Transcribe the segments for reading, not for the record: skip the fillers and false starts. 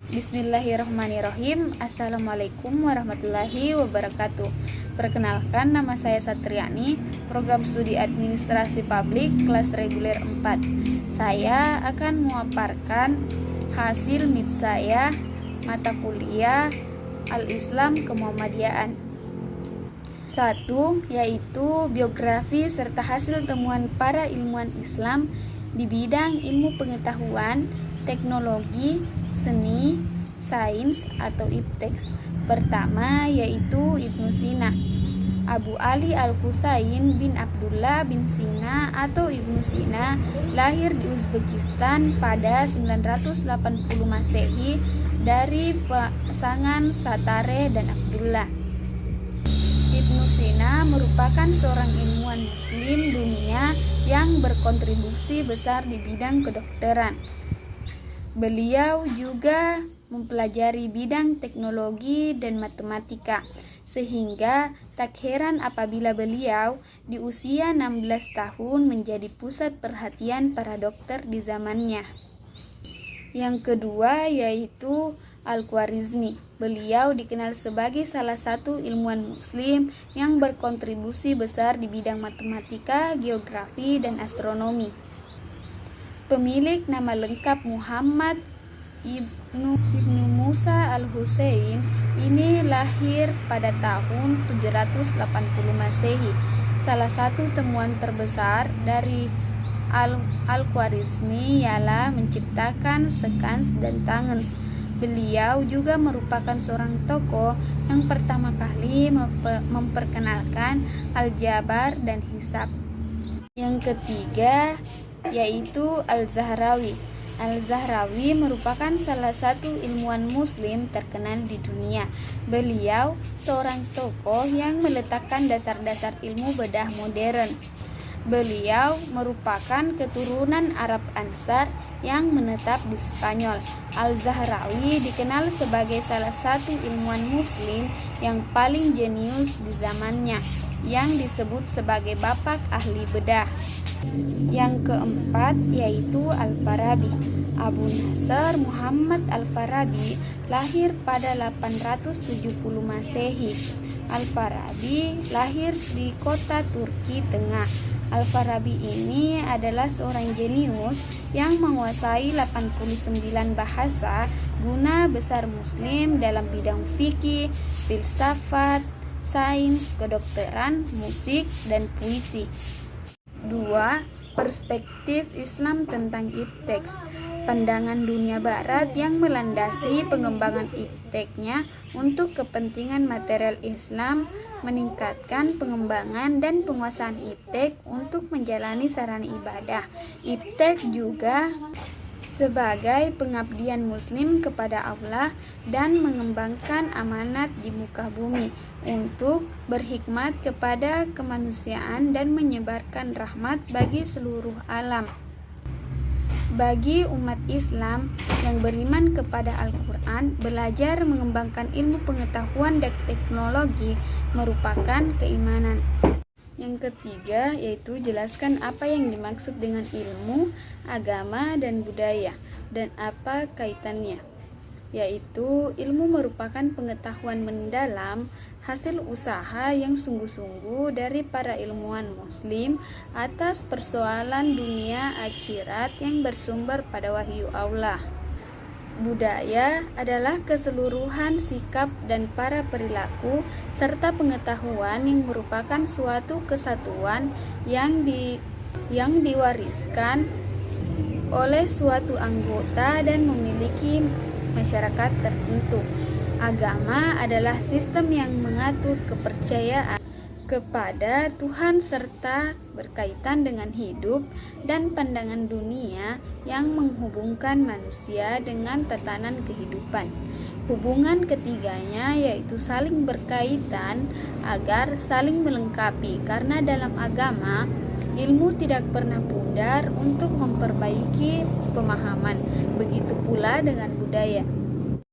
Bismillahirrahmanirrahim. Assalamualaikum warahmatullahi wabarakatuh. Perkenalkan, nama saya Satriani, program studi administrasi publik kelas reguler 4. Saya akan memaparkan hasil MIT saya mata kuliah Al-Islam Kemuhammadiyaan. 1. Yaitu biografi serta hasil temuan para ilmuwan Islam di bidang ilmu pengetahuan, teknologi, seni, sains atau ipteks. Pertama yaitu Ibnu Sina. Abu Ali Al-Husain bin Abdullah bin Sina atau Ibnu Sina lahir di Uzbekistan pada 980 Masehi dari pasangan Satare dan Abdullah. Ibnu Sina merupakan seorang ilmuwan muslim dunia yang berkontribusi besar di bidang kedokteran. Beliau juga mempelajari bidang teknologi dan matematika, sehingga tak heran apabila beliau di usia 16 tahun menjadi pusat perhatian para dokter di zamannya. Yang kedua yaitu Al-Khwarizmi. Beliau dikenal sebagai salah satu ilmuwan muslim yang berkontribusi besar di bidang matematika, geografi, dan astronomi. Pemilik nama lengkap Muhammad Ibnu Musa Al-Husain ini lahir pada tahun 780 Masehi. Salah satu temuan terbesar dari Al-Khwarizmi ialah menciptakan sekans dan tangens. Beliau juga merupakan seorang tokoh yang pertama kali memperkenalkan aljabar dan hisab. Yang ketiga yaitu Al-Zahrawi. Al-Zahrawi merupakan salah satu ilmuwan muslim terkenal di dunia. Beliau seorang tokoh yang meletakkan dasar-dasar ilmu bedah modern. Beliau merupakan keturunan Arab Ansar yang menetap di Spanyol. Al-Zahrawi dikenal sebagai salah satu ilmuwan muslim yang paling jenius di zamannya, yang disebut sebagai bapak ahli bedah. Yang keempat yaitu Al-Farabi. Abu Nasr Muhammad Al-Farabi lahir pada 870 Masehi. Al-Farabi lahir di kota Turki Tengah. Al-Farabi ini adalah seorang jenius yang menguasai 89 bahasa guna besar muslim dalam bidang fikih, filsafat, sains, kedokteran, musik, dan puisi. 2. Perspektif Islam tentang ipteks. Pandangan dunia barat yang melandasi pengembangan ipteknya untuk kepentingan material Islam meningkatkan pengembangan dan penguasaan iptek untuk menjalani sarana ibadah. Iptek juga sebagai pengabdian muslim kepada Allah dan mengembangkan amanat di muka bumi untuk berkhidmat kepada kemanusiaan dan menyebarkan rahmat bagi seluruh alam. Bagi umat Islam yang beriman kepada Al-Quran, belajar mengembangkan ilmu pengetahuan dan teknologi merupakan keimanan. Yang ketiga yaitu jelaskan apa yang dimaksud dengan ilmu, agama, dan budaya, dan apa kaitannya. Yaitu ilmu merupakan pengetahuan mendalam, hasil usaha yang sungguh-sungguh dari para ilmuwan muslim atas persoalan dunia akhirat yang bersumber pada wahyu Allah. Budaya adalah keseluruhan sikap dan para perilaku serta pengetahuan yang merupakan suatu kesatuan yang diwariskan oleh suatu anggota dan memiliki masyarakat tertentu. Agama adalah sistem yang mengatur kepercayaan kepada Tuhan serta berkaitan dengan hidup dan pandangan dunia yang menghubungkan manusia dengan tatanan kehidupan. Hubungan ketiganya yaitu saling berkaitan agar saling melengkapi, karena dalam agama ilmu tidak pernah pudar untuk memperbaiki pemahaman. Begitu pula dengan budaya.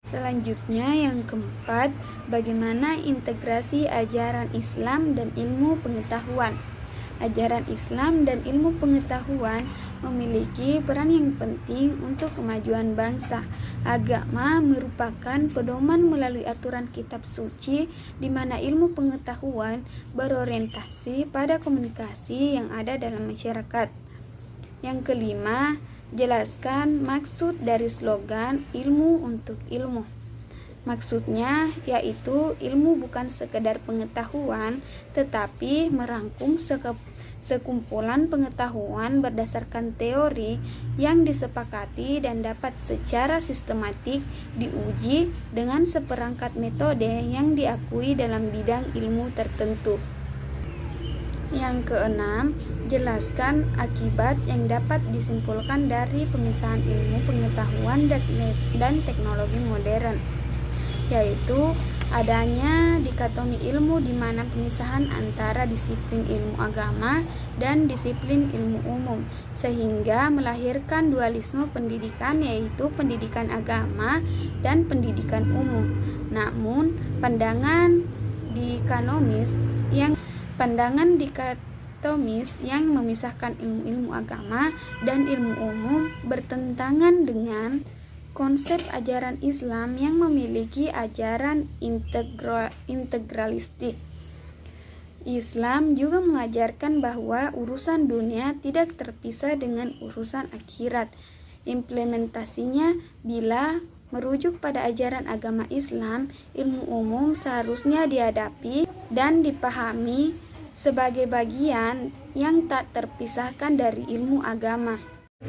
Selanjutnya yang keempat, bagaimana integrasi ajaran Islam dan ilmu pengetahuan. Ajaran Islam dan ilmu pengetahuan memiliki peran yang penting untuk kemajuan bangsa. Agama merupakan pedoman melalui aturan kitab suci, di mana ilmu pengetahuan berorientasi pada komunikasi yang ada dalam masyarakat. Yang kelima, jelaskan maksud dari slogan ilmu untuk ilmu. Maksudnya yaitu ilmu bukan sekedar pengetahuan, tetapi merangkum sekumpulan pengetahuan berdasarkan teori yang disepakati dan dapat secara sistematik diuji dengan seperangkat metode yang diakui dalam bidang ilmu tertentu. Yang keenam, jelaskan akibat yang dapat disimpulkan dari pemisahan ilmu pengetahuan dan teknologi modern, yaitu adanya dikotomi ilmu di mana pemisahan antara disiplin ilmu agama dan disiplin ilmu umum, sehingga melahirkan dualisme pendidikan, yaitu pendidikan agama dan pendidikan umum. Namun, pandangan dikotomis yang memisahkan ilmu-ilmu agama dan ilmu umum bertentangan dengan konsep ajaran Islam yang memiliki ajaran integralistik. Islam juga mengajarkan bahwa urusan dunia tidak terpisah dengan urusan akhirat. Implementasinya, bila merujuk pada ajaran agama Islam, ilmu umum seharusnya dihadapi dan dipahami sebagai bagian yang tak terpisahkan dari ilmu agama.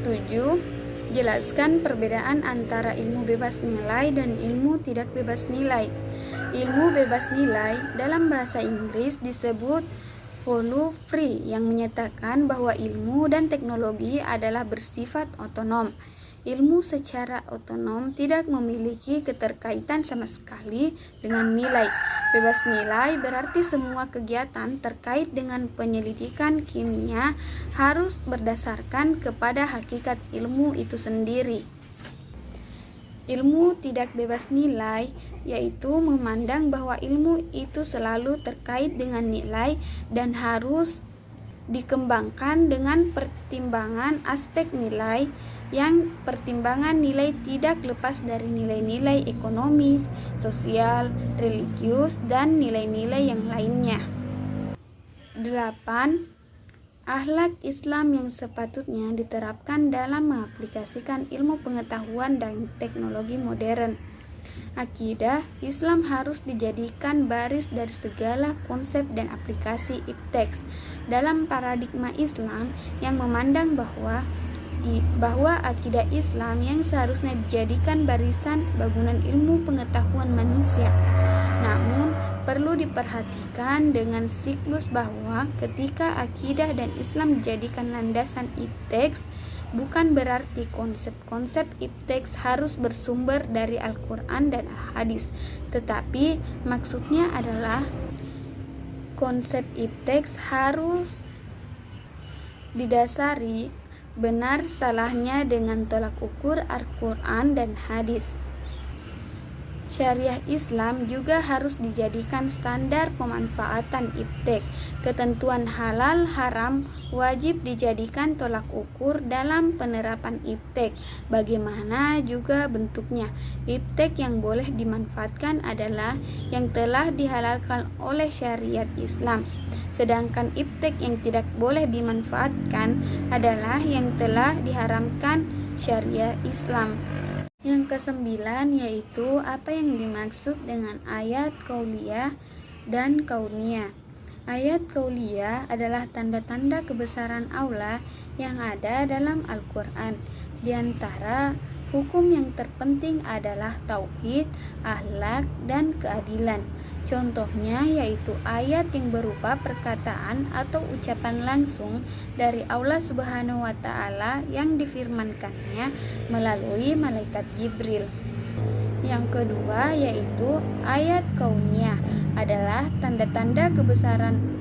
7. Jelaskan perbedaan antara ilmu bebas nilai dan ilmu tidak bebas nilai. Ilmu bebas nilai dalam bahasa Inggris disebut value free, yang menyatakan bahwa ilmu dan teknologi adalah bersifat otonom. Ilmu secara otonom tidak memiliki keterkaitan sama sekali dengan nilai. Bebas nilai berarti semua kegiatan terkait dengan penyelidikan kimia harus berdasarkan kepada hakikat ilmu itu sendiri. Ilmu tidak bebas nilai yaitu memandang bahwa ilmu itu selalu terkait dengan nilai dan harus dikembangkan dengan pertimbangan aspek nilai, yang pertimbangan nilai tidak lepas dari nilai-nilai ekonomis, sosial, religius, dan nilai-nilai yang lainnya. 8. Akhlak Islam yang sepatutnya diterapkan dalam mengaplikasikan ilmu pengetahuan dan teknologi modern. Akidah Islam harus dijadikan baris dari segala konsep dan aplikasi ipteks. Dalam paradigma Islam yang memandang bahwa akidah Islam yang seharusnya dijadikan barisan bangunan ilmu pengetahuan manusia. Namun, perlu diperhatikan dengan siklus bahwa ketika akidah dan Islam dijadikan landasan ipteks, bukan berarti konsep-konsep ipteks harus bersumber dari Al-Quran dan hadis, tetapi maksudnya adalah konsep ipteks harus didasari benar salahnya dengan tolak ukur Al-Quran dan hadis. Syariah Islam juga harus dijadikan standar pemanfaatan iptek. Ketentuan halal haram wajib dijadikan tolak ukur dalam penerapan iptek. Bagaimana juga bentuknya. Iptek yang boleh dimanfaatkan adalah yang telah dihalalkan oleh syariat Islam. Sedangkan iptek yang tidak boleh dimanfaatkan adalah yang telah diharamkan syariat Islam. Yang kesembilan yaitu apa yang dimaksud dengan ayat qauliyah dan kauniyah. Ayat qauliyah adalah tanda-tanda kebesaran Allah yang ada dalam Al-Quran. Di antara hukum yang terpenting adalah tauhid, akhlak, dan keadilan. Contohnya yaitu ayat yang berupa perkataan atau ucapan langsung dari Allah Subhanahu wa Ta'ala yang difirmankannya melalui malaikat Jibril. Yang kedua yaitu ayat kauniyah adalah tanda-tanda kebesaran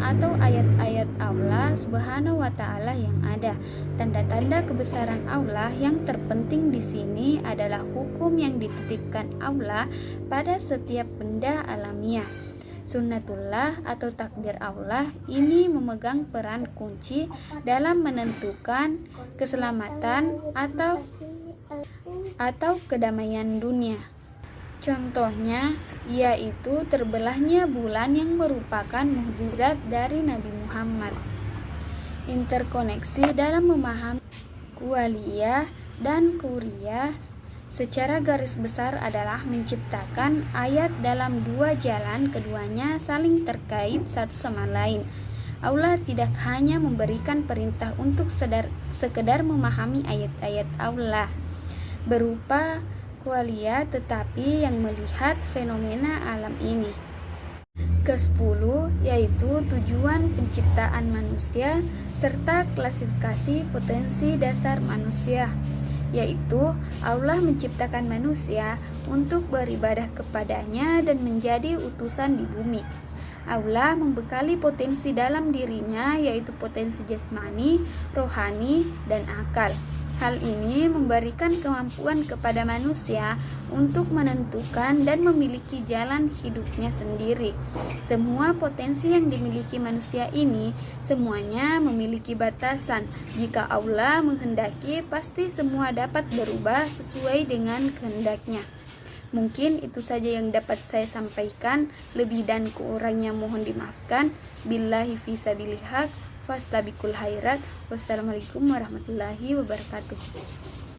atau ayat-ayat Allah Subhanahu wa Ta'ala yang ada. Tanda-tanda kebesaran Allah yang terpenting di sini adalah hukum yang dititipkan Allah pada setiap benda alamiah. Sunnatullah atau takdir Allah ini memegang peran kunci dalam menentukan keselamatan atau kedamaian dunia. Contohnya yaitu terbelahnya bulan yang merupakan mukjizat dari Nabi Muhammad. Interkoneksi dalam memahami kualiyah dan kuriyah secara garis besar adalah menciptakan ayat dalam dua jalan, keduanya saling terkait satu sama lain. Allah tidak hanya memberikan perintah untuk sekedar memahami ayat-ayat Allah berupa kualiyah, tetapi yang melihat fenomena alam ini. Ke-10 yaitu tujuan penciptaan manusia serta klasifikasi potensi dasar manusia, yaitu Allah menciptakan manusia untuk beribadah kepadanya dan menjadi utusan di bumi. Allah membekali potensi dalam dirinya, yaitu potensi jasmani, rohani, dan akal. Hal ini memberikan kemampuan kepada manusia untuk menentukan dan memiliki jalan hidupnya sendiri. Semua potensi yang dimiliki manusia ini semuanya memiliki batasan. Jika Allah menghendaki, pasti semua dapat berubah sesuai dengan kehendaknya. Mungkin itu saja yang dapat saya sampaikan. Lebih dan kurangnya mohon dimaafkan. Billahi fisabilillah. Fastabiqul khairat. Wassalamualaikum warahmatullahi wabarakatuh.